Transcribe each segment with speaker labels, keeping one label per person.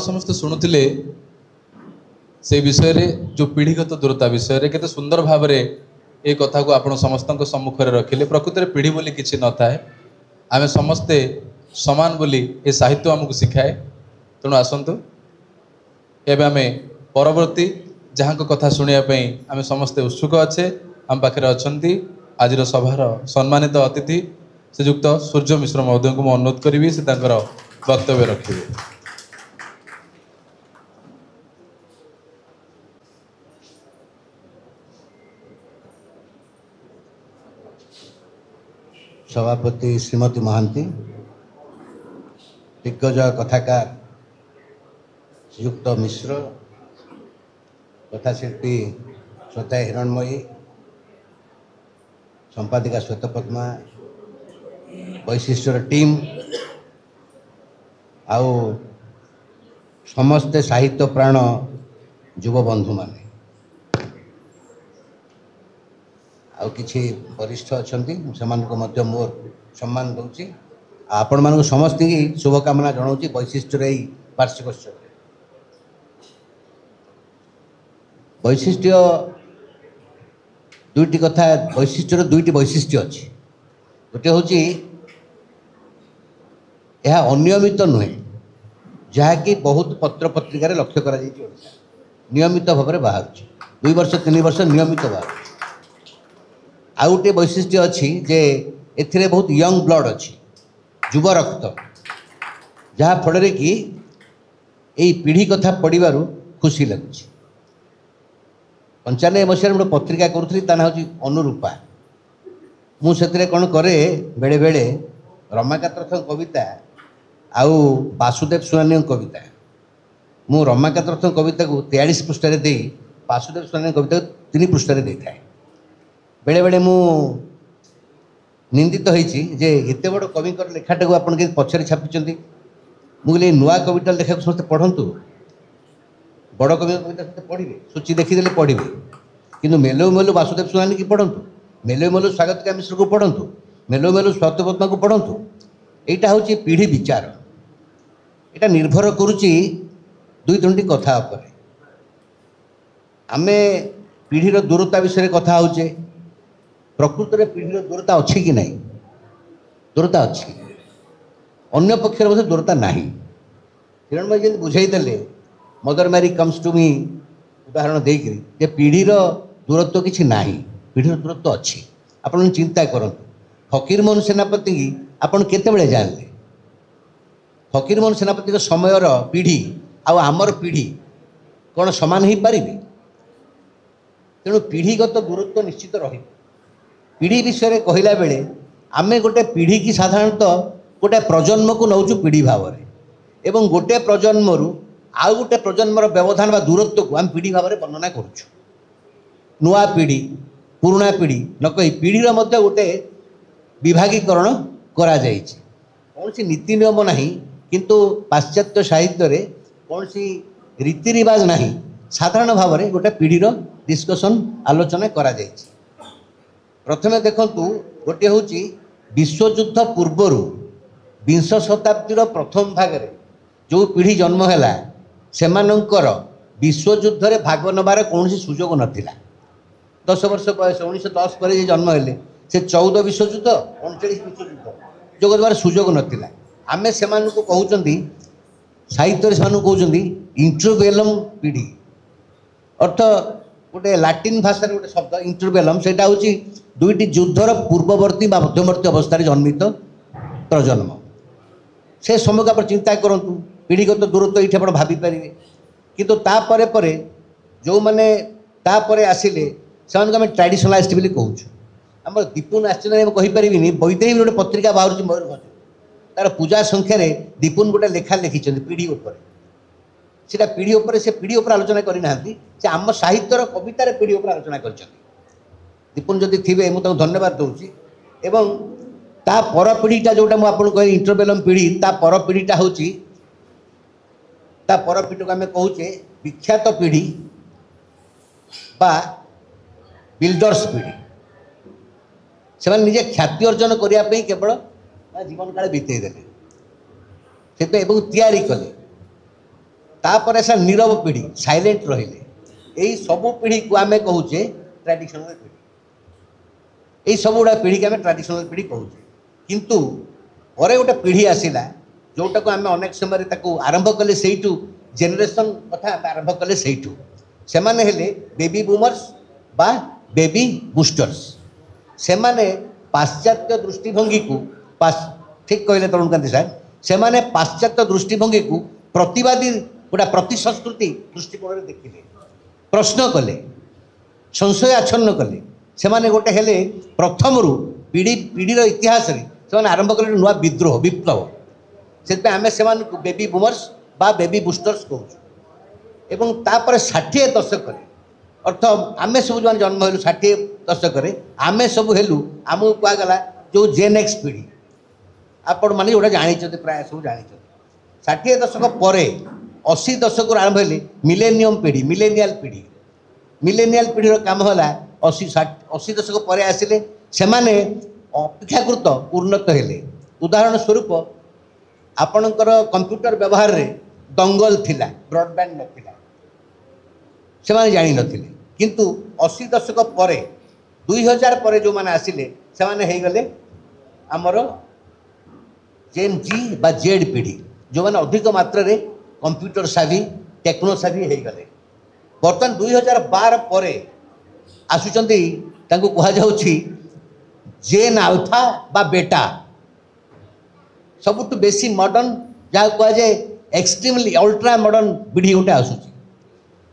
Speaker 1: समस्त शुणुले से विषय रे जो पीढ़ीगत दूरता विषय रे केते सुंदर भाव रे ए कथा को आपण समस्त सम्मुख में रखिले। प्रकृति रे पीढ़ी बोली किछि न थाए, आमे समस्ते समान बोली ए साहित्य आमको शिखाए। तेणु आसतु एबे आमे परवर्ती जहाँ को कथा शुणिया पई आमे समस्ते उत्सुक अच्छे। आम पाखे अच्छी आज सभार सम्मानित अतिथि श्रीजुक्त सूर्य मिश्र महोदय को मैं अनुरोध करी से वक्तव्य रखिए।
Speaker 2: सभापति श्रीमती महांती, दिग्गज कथाकार श्रीयुक्त मिश्र, कथाशिल्पी श्वेता हिरणमयी, संपादिका श्वेतपद्मा, वैशिष्टर टीम आउ समस्ते साहित्य प्राण युव बंधु माने आउ किछि वरिष्ठ अछंती सेमानको मध्य मोर सम्मान दउची। आपण मानको समस्त की शुभकामना जनाऊँगी वैशिष्ट वार्षिकोत्सव। वैशिष्ट्य दुईटी कथा, वैशिष्ट्यर दुईटी वैशिष्ट्य अच्छी। गोटे हूँ यह अनियमित नुहे, जहाँकि बहुत पत्र पत्रिकार लक्ष्य कर नियमित भाव में बाहर 2 वर्ष 3 वर्ष नियमित बाहर। आउ गोटे वैशिष्ट्य अच्छी जे एथिरे बहुत यंग ब्लड अच्छी, युव रक्त, जहाँ फल कि यही पीढ़ी कथा पढ़ू खुशी लगुच। 95 मसीह गोटे पत्रिका करूँ ता ना हूँ अनुरूपा। मुझे कौन करे बेले बेले रमाकांत कविता आउ वासुदेव सुनानी कविता, मु रमाकांत कविता को 43 पृष्ठ दे वासुदेव सुनानी कविता को 3 पृष्ठ दे था। बेले बेले मु निंदित होइछि जे एते बड़ कविकर लेखाटा को आपन के पछरे छापिचंती। मुझे नुआ कविता लेखा समस्त पढ़ंतु, बड़ कवि कविता समस्त पढ़िबे, सूची देखीदेले पढ़िबे, किंतु मेलो मेलो वासुदेव सुनानी की पढ़ंतु, मेलो मेलो स्वागतिका मिश्र को पढ़ंतु, मेलो मेलो श्वेतपद्मा को पढ़ंतु। एटा होची पीढ़ी विचार। एटा निर्भर करुची 2-3टी कथा उपरे। आमे पीढ़ीर दूरता विषय कथा होचे। प्रकृत में पीढ़ीर दूरता अच्छी कि नहीं? दूरता अच्छी। अन्य पक्षर मध्य दूरता नहीं। हिरणमयी जी बुझाईदे Mother Mary comes to me उदाहरण देकर जे पीढ़ीर दूरत्व किसी ना, पीढ़ीर दूरत्व अच्छी। आपन चिंता करंतु फकीरमोहन सेनापति की आपन केतेबेले जानले? फकीरमोहन सेनापति समयर पीढ़ी आउ आमर पीढ़ी कौन समान हो पारि? तेणु पीढ़ीगत दूरत्व निश्चित रही। पीढ़ी विषय कहला बेले आमे गोटे पीढ़ी की साधारणतः गोटे प्रजन्म को नौचु पीढ़ी भाव में, एवं गोटे प्रजन्मरू आउ गोटे प्रजन्मर व्यवधान बा दूरत्व को आम पीढ़ी भाव में वर्णना करुछु। नुआ पीढ़ी पुराणा पीढ़ी न कही पीढ़ीर मध्य गोटे विभागीकरण करा जाइछि। कौन सी नीति नियम नहीं, किंतु पाश्चात्य साहित्य रे कौन सी रीति रिवाज नहीं, साधारण भाव में गोटे पीढ़ीर डिस्कसन आलोचना करा जाइछि। प्रथमे देखंतु गोटे हूँ विश्वयुद्ध पूर्वर 20 शताब्दीर प्रथम भाग जो पीढ़ी जन्म है सेमानंकर विश्वयुद्ध रे भाग नबार कौन सुजोग नथिला। 10 वर्ष बयस 1910 पर जन्म हेले से 14 विश्वयुद्ध 39 विश्वयुद्ध जोग देवार सुजोग नथिला। आमे सेमानकु कहउचंदी साहित्य रे सेमानकु कहउचंदी इंटरवेलम पीढ़ी। अर्थ गोटे लाटिन भाषा गोटे शब्द इंटरवेलम, सेटा हूँ 2टी युद्धर पूर्ववर्ती मध्यवर्ती अवस्था जन्मित प्रजन्म। से समय आप चिंता करूँ पीढ़ीगत दूरत्व ये आप भाई पारे। किंतु तापर परे जो मैंने तापर आसिले से आम ट्राडिशनालिस्ट बोली कहूँ। आम दीपुन आश्चर्य कहीपरि वैदेही गोटे पत्रिका बाहर मयूरभंज, तार पूजा संख्यार दीपुन गोटे लेखा लिखिं पीढ़ी उपर। सीटा पीढ़ी उपर, से पीढ़ी उपर आलोचना करना, से आम साहित्यर कवितार पीढ़ी उपर आलोचना कर। दीपुन जदि थे मुझे धन्यवाद दूसरी। एवं ता पर पीढ़ीटा जोटा मुझे कह इंटरवेलम पीढ़ी, ता पर पीढ़ीटा हूँ ता पर पीढ़ी को आम कहूचे विख्यात पीढ़ी बा बिल्डर्स पीढ़ी। से निजे ख्याति अर्जन करने केवल जीवन काल बीतेदेले से तैयारी कले। तापर आसा नीरव पीढ़ी साइलेंट रहिले यही सबू पीढ़ी को आम कहे ट्रेडिशनल पीढ़ी यही सब गुड़ा पीढ़ी के आम ट्रेडिशनल पीढ़ी कहूचे किंतु पर गोटे पीढ़ी आसला जोटा को आम अनेक समय आरंभ कले से जेनेरेशन कथा आरंभ कले से सेमाने हेले बेबी बूमर्स बा बेबी बूस्टर्स सेमाने पाश्चात्य दृष्टिभंगी को ठीक कहले तरुणकांति साहब सेमाने पाश्चात्य दृष्टिभंगी को प्रतिवादी गोटा प्रति संस्कृति दृष्टिकोण देखिले प्रश्न कले संशय आच्छन्न कले सेमाने गोटे हेले प्रथम रु पीढ़ी पीढ़ीर इतिहास से आरंभ कले नुआ विद्रोह विप्लव से आम से बेबी बूमर्स बा बेबी बूस्टर्स कहूँ एवं तापर 60 दशक अर्थ आम सब जो जन्म हेलु 60 दशक आम सब हेलु आमको कहगला जो जेन एक्स पीढ़ी आपण मैंने जोटा जानते प्राय सब जानते 60 दशक पर 80 दशक आरंभ हेले मिलेनियम पीढ़ी मिलेनियल पीढ़ीर काम है 80 दशक पर आसिले सेमाने अपेक्षाकृत उन्नत हेले उदाहरण स्वरूप आपणकर कंप्यूटर व्यवहार रे दंगल थिला ब्रॉडबैंड नथिला सेमाने जानि नथिले किंतु 80 दशक पर 2000 पर जो माने आसिले सेमाने हे गले हमर जेन जी बा जेड पीढ़ी जो माने अधिक मात्रा रे कंप्यूटर सावी टेक्नो सावी हे गले बर्तमान 2012 पर आसुचंती तांको कहा जाउछि जेन अल्फा बा बेटा सबुठ बेसी मॉडर्न जहाँ कह जाए एक्सट्रीमली अल्ट्रा मॉडर्न पीढ़ी गोटे आसूची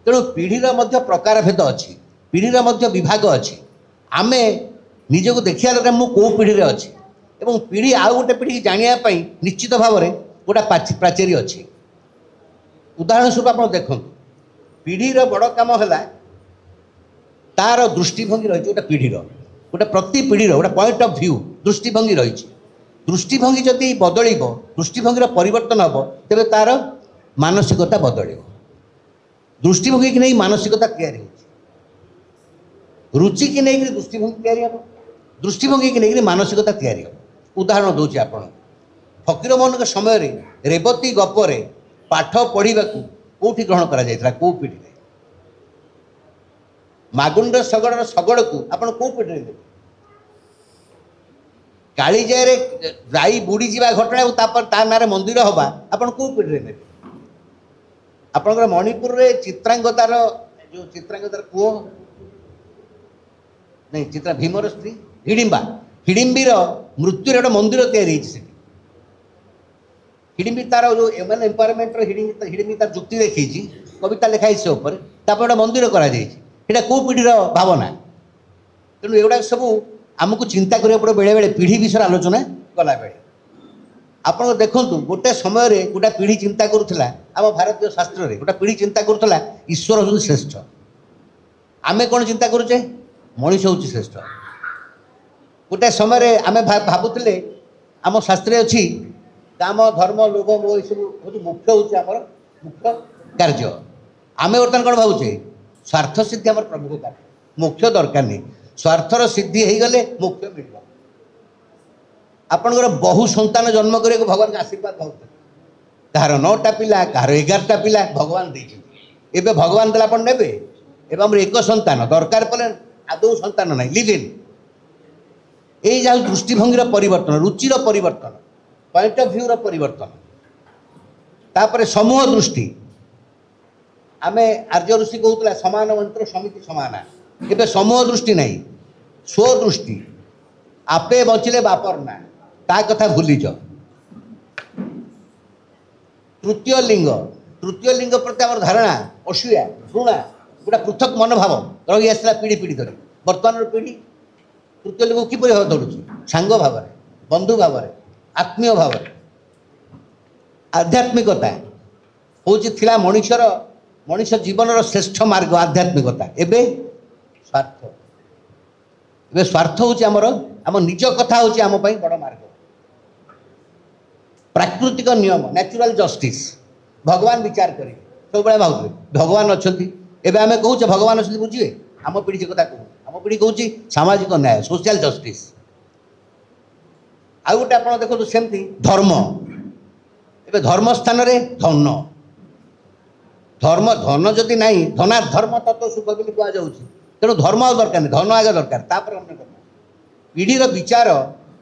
Speaker 2: तेणु पीढ़ीर मध्य प्रकार भेद अच्छी पीढ़ीर मध्य विभाग अच्छी आमे निजको देखिया दरकार मु को पीढ़ी रे अच्छी एवं पीढ़ी आउ गोटे पीढ़ी जानापी निश्चित भाव में गोटा प्राचीरी अच्छी उदाहरण स्वरूप आप देखो पीढ़ीर बड़ काम है तार दृष्टिभंगी रही गोटे पीढ़ीर गोटे प्रति पीढ़ीर गोटे पॉइंट ऑफ व्यू दृष्टिभंगी रही दृष्टिभंगी जदि बदल दृष्टिभंगी परिवर्तन हम तेरे तार मानसिकता बदल दृष्टिभंगी की नहीं मानसिकता तैयारी रुचि की नहीं दृष्टिभंगी तैयारी हम दृष्टिभंगी की नहीं मानसिकता तैयारी हम उदाहरण दूसरी आप फकीर मोहन समय रेवती गपर पाठ पढ़ा कौटी ग्रहण करा कौ पीढ़ी मागुंड शगड़ शगड़ को आप पीढ़ी देते कालीजारे राई बुड़ी जा घटना ना मंदिर हवा आपड़ कौ पीढ़ी ने आपंकर मणिपुर रे चित्रांगदार जो चित्रांगदार पुओ नहीं चित्रा भीमर स्त्री हिडिंबा हिडिंबीर मृत्यु गोटे मंदिर तैयारी हिडिंबी तार जो एमएल एम्पावरमेंट हिडिंबी तार जुक्ति देखी कविता लिखाई से गोटे मंदिर करा कौ पीढ़ीर भावना तेणु एगुड़ा सब आमको चिंता करिया पड़े बेले बेले पीढ़ी विषय आलोचना कला बेले आप देखु गोटे समय गोटे पीढ़ी चिंता करुला आम भारतीय शास्त्र में गोटे पीढ़ी चिंता करुला ईश्वर हूँ श्रेष्ठ आमे कौन चिंता करुचे मनीष हूँ श्रेष्ठ गोटे समय आम भावुले आम शास्त्र अच्छी काम धर्म लोभ मोह ये सब मुख्य हूँ मुख्य कार्य आम बर्तमान कौन भावुचे स्वार्थ सिद्धि आम प्रमुख कार्य मुख्य दरकार नहीं स्वार्थर सिद्धि हो गले मुख्य मिल आपंकर बहु संतान जन्म करने भगवान आशीर्वाद बहुत कहार 9टा पिला कहार 11टा पिला भगवान देते भगवान देला अपन नेबे एवं एक संतान दरकार पड़े आदौ संतान ना लिव इन यही जहाँ दृष्टिभंगी परिवर्तन रुचिर परिवर्तन पॉइंट ऑफ व्यू परिवर्तन तापर समूह दृष्टि आमे आर्य ऋषि कहूला समान मंत्र समिति समाना एवं समूह दृष्टि नहीं स्वदृष्टि आपे बचिले बापर ना ता कथा भूली जाओ तृतीय लिंग प्रति आम धारणा असूया घृणा गोटा पृथक मनोभाव रही आसला पीढ़ी पीढ़ी धरी बर्तमान पीढ़ी तृतीय लिंग किपर धरुची सांग भाव बंधु भाव आत्मीय भाव आध्यात्मिकता हूँ मनीष जीवन श्रेष्ठ मार्ग आध्यात्मिकता एवं स्वार्थ ए स्वार्थ हूँ आम निज कथा हूँ आम बड़ मार्ग प्राकृतिक नियम नेचुरल जस्टिस भगवान विचार करें सब भाव भगवान अच्छा एवं आम कहे भगवान अच्छा बुझे आम पीढ़ी कथा कहूँ आम पीढ़ी कहूँ सामाजिक न्याय सोशल जस्टिस आउ गोटे आप देखो सेमती धर्म ए धर्म स्थान धन धर्म धन जदि ना धनाधर्म तत्व सुख बोली कहुच्छी तेणु धर्म आ दरकार नहीं धन आगे दरकार तापर अन्य कथा पीढ़ीर विचार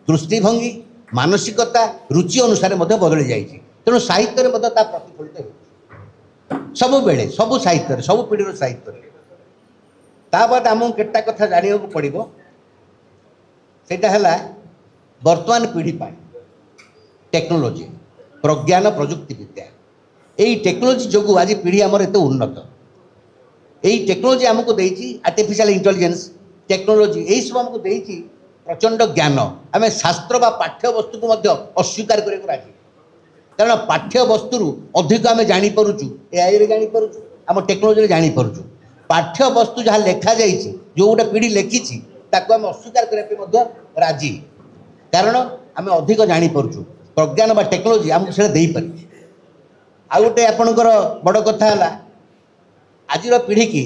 Speaker 2: दृष्टिभंगी मानसिकता रुचि अनुसार बदली जाइए तेणु साहित्य प्रतिफलित हो सब बेले सब साहित्य सब पीढ़ीर साहित्य ताबाद आमको केटा कथा जाना पड़ो सेटा है वर्तमान पीढ़ी टेक्नोलोजी प्रज्ञान प्रजुक्ति विद्या यही टेक्नोलोजी जो आज पीढ़ी आमर एत उन्नत यही टेक्नोलोजी आमको देती आर्टिफिशियल इंटेलिजेंस टेक्नोलोजी यही सब आमको देती प्रचंड ज्ञान आम शास्त्र बा पाठ्य वस्तु को अस्वीकार करने को राजी कारण पाठ्य वस्तु अधिक आम जापरुचु एआई जापरुचु आम टेक्नोलोजी जापरुचु पाठ्य वस्तु जहाँ लिखा जा जो गोटे पीढ़ी लिखी आम अस्वीकार करने राजी कारण आम अधिक जापरुचु प्रज्ञान बा टेक्नोलोजी आमको से पारि आ गोटे आपणकर बड़ कथा है आज पीढ़ी की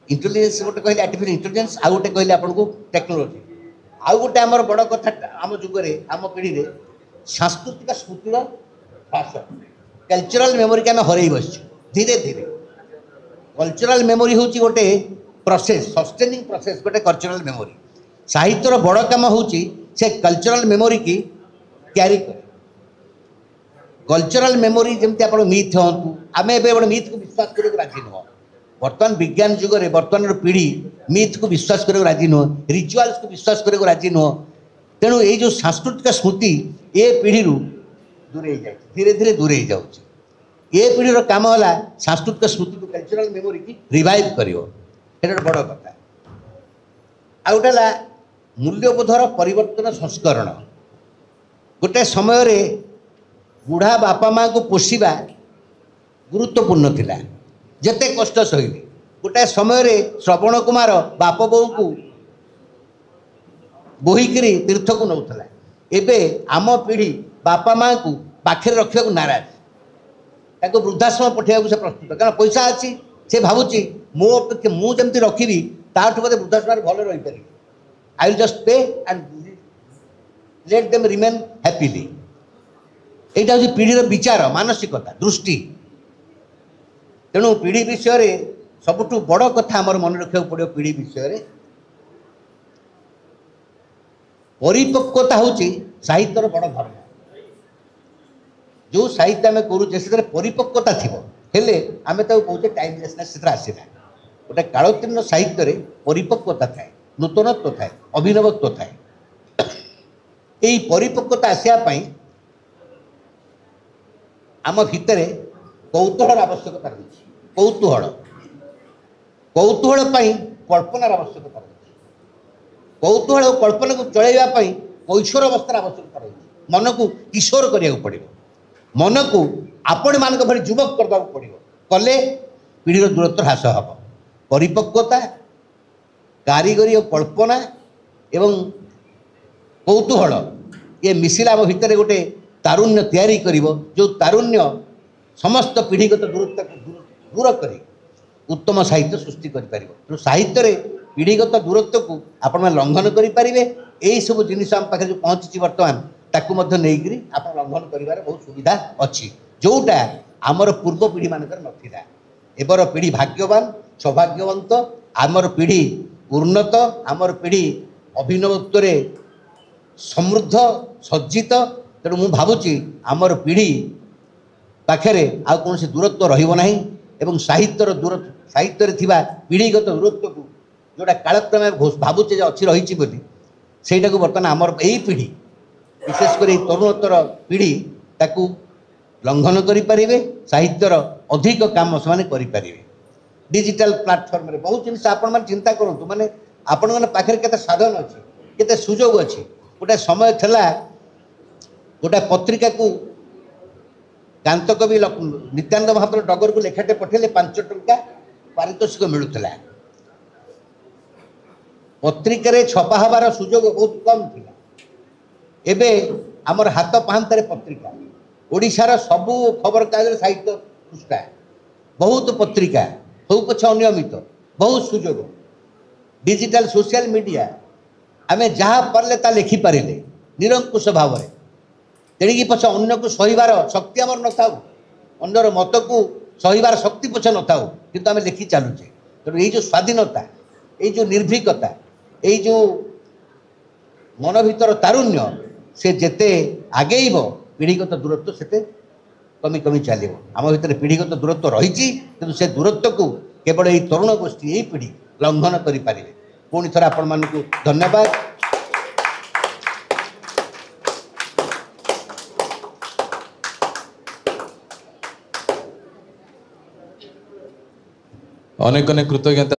Speaker 2: इंटेलिजेंस गोटे कहले आर्टिफिशियल इंटेलिजेंस आ गोटे कहले आपको टेक्नोलोजी आउ गोटे आमर बड़ कथा आम जुगरे आम पीढ़ी रे सांस्कृतिक स्मृतिर ह्रास कल्चरल मेमोरी के आम हरई बस धीरे धीरे कल्चरल मेमोरी हूँ गोटे प्रोसेस सस्टेनिंग प्रोसेस गोटे कल्चरल मेमोरी साहित्यर बड़ काम हूँ से कल्चरल मेमोरी की क्यारी करे कल्चरल मेमोरी जमती आप मिथ हूँ आम एवं मिथ को विश्वास करने राजी नुह बर्तमान विज्ञान जुगरे बर्तमान पीढ़ी मिथ को विश्वास करने राजी नुह रिचुआल्स को विश्वास करने राजी नुह तेणु ये जो सांस्कृतिक स्मृति ए पीढ़ी दूरे जाए धीरे धीरे दूरे जाऊँगी ये पीढ़ीर काम है सांस्कृतिक स्मृति को कल्चरल मेमोरी की रिवाइव कर बड़ कथा आ गोटे मूल्यबोधर परिवर्तन संस्करण गोटे समय रे बुढ़ा बापा माँ को पोषिबा गुरुत्वपूर्ण थिला जेते कष्ट सहिले गोटे समय रे श्रवण कुमार बाप बो को बोहिकी तीर्थ को नौला एबे आम पीढ़ी बापा माँ को पाखे रखा नाराज ताको वृद्धाश्रम पठेगा से प्रस्तुत कारण पैसा अच्छी से भावुची मो जमी रखी ताठू बोधे वृद्धाश्रम भल रही पारि आई विल जस्ट पे and let them remain happily यहाँ हूँ पीढ़ीर विचार मानसिकता दृष्टि तेणु पीढ़ी विषय सबुठ बड़ कथा आमर मन रखा पड़ो पीढ़ी विषय परिपक्वता हूँ साहित्यर बड़ धर्म जो साहित्य आम करुचे से परिपक्वता थी हेले आम कहे टाइमलेसनेस से आसला गोटे कालोत्तीर्ण साहित्य परिपक्वता थाए नूतनत्व थाए अभिनवत्व थाए यही परिपक्वता आसापी आम भितर कौतूहल आवश्यकता रही कौतूहल कौतूहल कल्पनार आवश्यकता रही कौतूहल और कल्पना को चलैवाई कैशोर अवस्थार आवश्यकता रही मन को किशोर करा पड़ो मन को आपण मान भली युवक करदा पड़ो कले पीढ़ीर दूरत्व ह्रास हम परिपक्वता कारीगरी और कल्पना एवं कौतूहल ये मिसिला आम भितर गोटे तारुण्य तैयारी करिवो जो तारुण्य समस्त पीढ़ीगत दूरत्व दूर कर उत्तम साहित्य सृष्टि करें तो साहित्य पीढ़ीगत दूरत्व को आपण लंघन करेंगे यही सब जिनिस आम पाखे जो पहुँची बर्तमान ताकू नहीं आप लंघन कर बहुत सुविधा अच्छी जोटा आमर पूर्व पीढ़ी मानकर नथिला एबर पीढ़ी भाग्यवान सौभाग्यवंत आमर पीढ़ी उन्नत आमर पीढ़ी अभिनवत्व समृद्ध सज्जित तेणु मु भावुची आमर पीढ़ी पाखे आ कौन से दूरत्व रही एवं साहित्यर दूर साहित्य थिबा पीढ़ीगत दूरत्व को जोटा कालक्रमे भावुचे अच्छी रही सेटा को बर्तमान आमर यही पीढ़ी विशेषकर तरुणोत्तर पीढ़ी ताकू लंघन करें साहित्यर अधिक काम से करें डिजिटल प्लाटफर्म रे बहुत जिन आपण चिंता करूँ माने आपण मैंने पाखे केते साधन अच्छे केते सुजोग अच्छे गोटे समय था गोटे पत्रिका को कांत कवि नित्यानंद महाप्रभु डगर को लेखाटे पठेले 5 टंका पारितोषिक मिलूला पत्रिका छपा हबार सुजोग बहुत कम थिला एबे आमर हाथ पाहांतारे पत्रिका ओडिशार सबू खबर कागज साहित्य पृष्ठा बहुत पत्रिका सब पक्ष अनियमित बहुत सुजोग डिजिटल सोशल मीडिया आम जहाँ पारे ता लिखिपारे निरंकुश भाव में तेणिकी पछ अन्न को सहीबार शक्ति आमर न था अन्यर मत को सहीबार शक्ति पछे न थाउ किंतु आम लेखि चलुचे तेणु ये जो स्वाधीनता ये जो निर्भीकता ये जो मन भीतर तारुण्य से जेते आगेब पीढ़ीगत दूरत्व सेते कमी कमी चलो आम भीतर पीढ़ीगत दूरत्व रही कि से दूरत्व को केवल यही तरुण गोष्ठी यही पीढ़ी लंघन करें पुणी थर आपण मानक धन्यवाद।
Speaker 1: अनेक अनेक कृतज्ञता।